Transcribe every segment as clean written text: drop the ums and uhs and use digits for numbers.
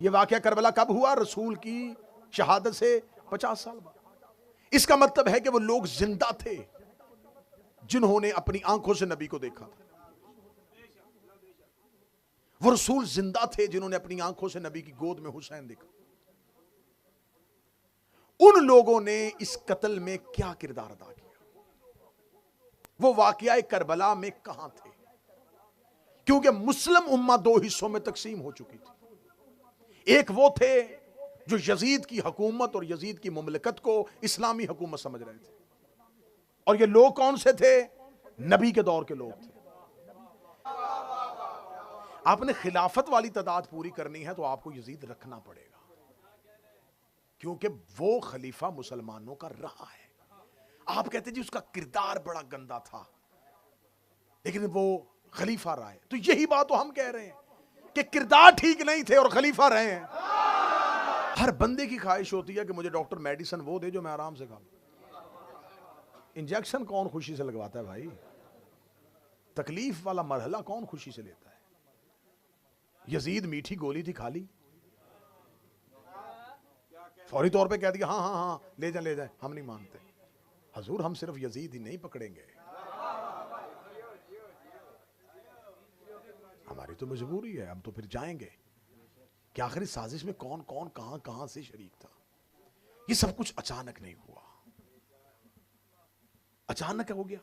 ये वाकया करबला कब हुआ? रसूल की शहादत से 50 साल बाद। इसका मतलब है कि वो लोग जिंदा थे जिन्होंने अपनी आंखों से नबी को देखा था। वो रसूल जिंदा थे जिन्होंने अपनी आंखों से नबी की गोद में हुसैन देखा। उन लोगों ने इस कत्ल में क्या किरदार अदा किया? वो वाकया करबला में कहां थे? क्योंकि मुस्लिम उम्मा दो हिस्सों में तकसीम हो चुकी थी। एक वो थे जो यजीद की हुकूमत और यजीद की मुमलकत को इस्लामी हुकूमत समझ रहे थे, और ये लोग कौन से थे? नबी के दौर के लोग थे। आपने खिलाफत वाली तादाद पूरी करनी है तो आपको यजीद रखना पड़ेगा, क्योंकि वो खलीफा मुसलमानों का रहा है। आप कहते जी उसका किरदार बड़ा गंदा था, लेकिन वो खलीफा रहा है। तो यही बात तो हम कह रहे हैं कि किरदार ठीक नहीं थे और खलीफा रहे हैं। हर बंदे की ख्वाहिश होती है कि मुझे डॉक्टर मेडिसिन वो दे जो मैं आराम से खा लूं। इंजेक्शन कौन खुशी से लगवाता है भाई? तकलीफ वाला मरहला कौन खुशी से लेता है? यजीद मीठी गोली थी, खाली फौरी तौर पे कह दिया हाँ हाँ हाँ ले जाए, हम नहीं मानते। हजूर हम सिर्फ यजीद ही नहीं पकड़ेंगे, हमारी तो मजबूरी है, हम तो फिर जाएंगे कि आखिरी साजिश में कौन कौन कहां कहां से शरीक था। ये सब कुछ अचानक नहीं हुआ, अचानक हो गया।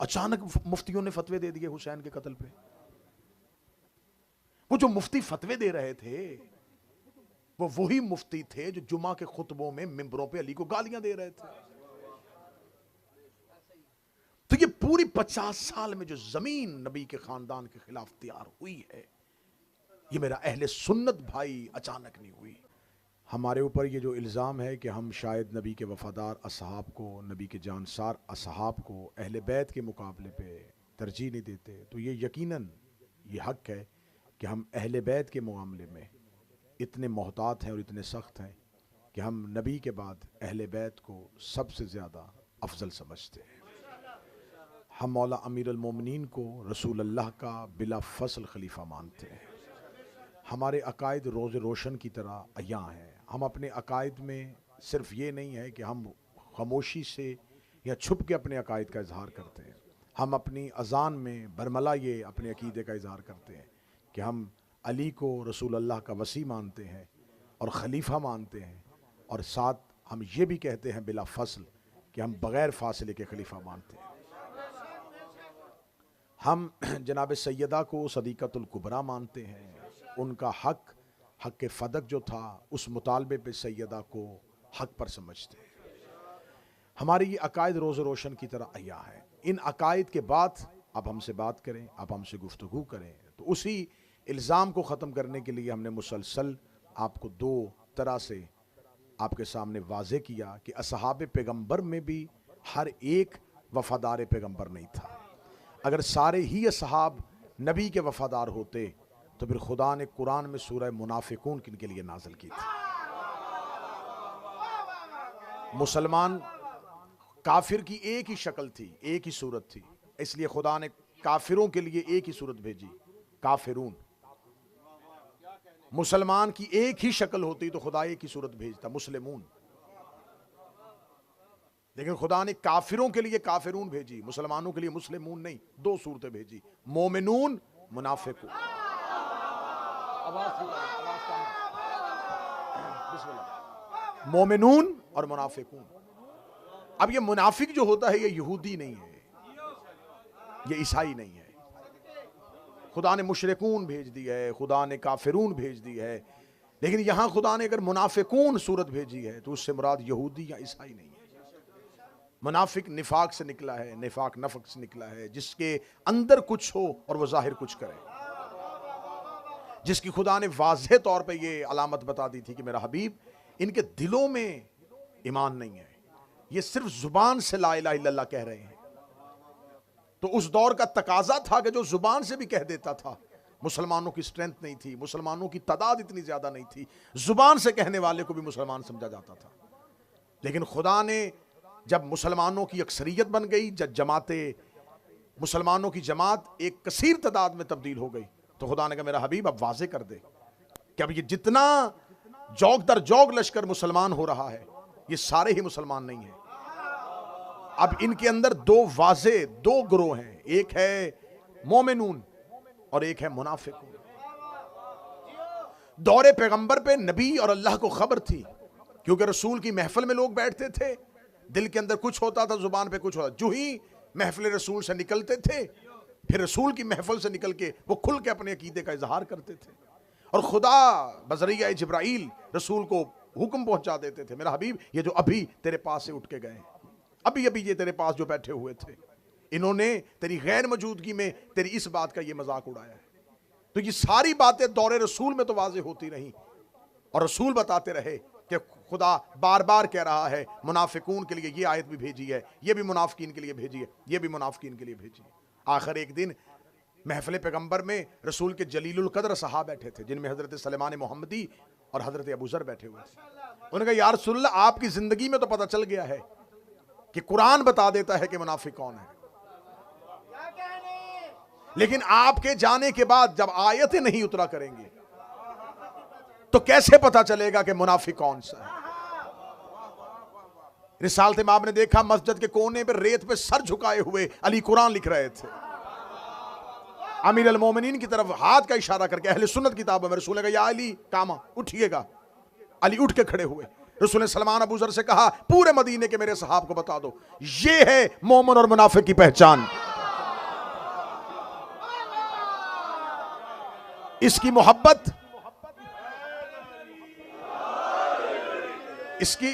अचानक मुफ्तियों ने फतवे दे दिए हुसैन के कत्ल पे। वो जो मुफ्ती फतवे दे रहे थे वो वही मुफ्ती थे जो जुमा के खुतबों में मिंबरों पे अली को गालियां दे रहे थे। तो ये पूरी 50 साल में जो जमीन नबी के खानदान के खिलाफ तैयार हुई है, ये मेरा अहले सुन्नत भाई अचानक नहीं हुई। हमारे ऊपर ये जो इल्ज़ाम है कि हम शायद नबी के वफादार असहाब को, नबी के जानसार असहाब को अहले बैत के मुकाबले पे तरजीह नहीं देते, तो ये यकीनन ये हक है कि हम अहले बैत के मामले में इतने मोहतात हैं और इतने सख्त हैं कि हम नबी के बाद अहले बैत को सबसे ज़्यादा अफजल समझते हैं। हम मौला अमीर अल मोमिनीन को रसूल अल्लाह का बिला फसल खलीफा मानते हैं। हमारे अकायद रोज़ रोशन की तरह अयां हैं। हम अपने अकायद में सिर्फ ये नहीं है कि हम खामोशी से या छुप के अपने अकायद का इजहार करते हैं, हम अपनी अज़ान में बरमला ये अपने अकीदे का इजहार करते हैं कि हम अली को रसूल अल्लाह का वसी मानते हैं और ख़लीफ़ा मानते हैं, और साथ हम ये भी कहते हैं बिला फसल कि हम बग़ैर फासले के खलीफा मानते हैं। हम जनाब सैयदा को सदीक़तुल कुबरा मानते हैं। उनका हक फ़दक जो था उस मुतालबे पे सैयदा को हक पर समझते हैं। हमारी ये अकायद रोज़ रोशन की तरह अया है। इन अकायद के बाद आप हमसे बात करें, आप हमसे गुफ्तगू करें, तो उसी इल्ज़ाम को ख़त्म करने के लिए हमने मुसलसल आपको दो तरह से आपके सामने वाज़े किया कि असहाब पैगम्बर में भी हर एक वफ़ादार पैगम्बर नहीं था। अगर सारे ही असहाब नबी के वफ़ादार होते तो फिर खुदा ने कुरान में सूरह मुनाफिकून किन के लिए नाज़िल की थी? मुसलमान काफिर की एक ही शक्ल थी, एक ही सूरत थी, इसलिए खुदा ने काफिरों के लिए एक ही सूरत भेजी, काफिरून। मुसलमान की एक ही शक्ल होती तो खुदा एक ही सूरत भेजता, मुस्लिमून। लेकिन खुदा ने काफिरों के लिए काफिरून भेजी, मुसलमानों के लिए मुस्लिमून नहीं, दो सूरतें भेजी, मोमिनून मुनाफिकून। मोमिनून और मुनाफिकून। अब ये मुनाफिक जो होता है ये यहूदी नहीं है, ये ईसाई नहीं है। खुदा ने मुशरिकून भेज दी है, खुदा ने काफिरून भेज दी है, लेकिन यहां खुदा ने अगर मुनाफिकून सूरत भेजी है तो उससे मुराद यहूदी या ईसाई नहीं है। मुनाफिक निफाक से निकला है, निफाक नफक से निकला है, जिसके अंदर कुछ हो और वह जाहिर कुछ करे, जिसकी खुदा ने वाज़ेह तौर पे ये अलामत बता दी थी कि मेरा हबीब इनके दिलों में ईमान नहीं है, ये सिर्फ जुबान से ला इलाहा इल्लल्लाह कह रहे हैं। तो उस दौर का तकाजा था कि जो जुबान से भी कह देता था, मुसलमानों की स्ट्रेंथ नहीं थी, मुसलमानों की तादाद इतनी ज्यादा नहीं थी, जुबान से कहने वाले को भी मुसलमान समझा जाता था। लेकिन खुदा ने जब मुसलमानों की अक्सरियत बन गई, जब मुसलमानों की जमात एक कसीर तादाद में तब्दील हो गई, तो खुदा ने कहा मेरा हबीब अब वाज़े कर दे कि अब ये जितना जौग दर जौग लश्कर मुसलमान हो रहा है, ये सारे ही मुसलमान नहीं है। अब इनके अंदर दो ग्रोह हैं, एक है मोमिनून और एक है मुनाफिकून। दौरे पैगंबर पे नबी और अल्लाह को खबर थी, क्योंकि रसूल की महफिल में लोग बैठते थे, दिल के अंदर कुछ होता था, जुबान पे कुछ होता। जो ही महफिल रसूल से निकलते थे, फिर रसूल की महफिल से निकल के वो खुल के अपने अकीदे का इजहार करते थे, और खुदा बजरिया जिब्राइल रसूल को हुक्म पहुंचा देते थे, मेरा हबीब ये जो अभी तेरे पास से उठ के गए, अभी अभी ये तेरे पास जो बैठे हुए थे, इन्होंने तेरी गैर मौजूदगी में तेरी इस बात का ये मजाक उड़ाया है। तो ये सारी बातें दौरे रसूल में तो वाज़ेह होती रही, और रसूल बताते रहे कि खुदा बार बार कह रहा है मुनाफिकून के लिए ये आयत भी भेजी है, ये भी मुनाफिकीन के लिए भेजी है, ये भी मुनाफिकीन के लिए भेजी है। आखिर एक दिन महफिल पैगंबर में रसूल के जलीलुल कद्र सहाबा बैठे थे, जिनमें हजरत सलेमान मोहम्मदी और हजरत अबू ज़र बैठे हुए थे। उन्होंने कहा या रसूलल्लाह, आपकी जिंदगी में तो पता चल गया है कि कुरान बता देता है कि मुनाफिक कौन है, लेकिन आपके जाने के बाद जब आयतें नहीं उतरा करेंगे तो कैसे पता चलेगा कि मुनाफिक कौन सा है। रिसालत में आपने देखा मस्जिद के कोने पे रेत पे सर झुकाए हुए अली कुरान लिख रहे थे, अमीर अल मोमिनीन की तरफ हाथ का इशारा करके। अहले सुन्नत किताबों में रसूल ने कहा या अली कामा, उठिएगा। अली उठ के खड़े हुए। रसूल ने सलमान अबू ज़र से कहा पूरे मदीने के मेरे सहाब को बता दो, ये है मोमिन और मुनाफिक की पहचान। इसकी मोहब्बत, इसकी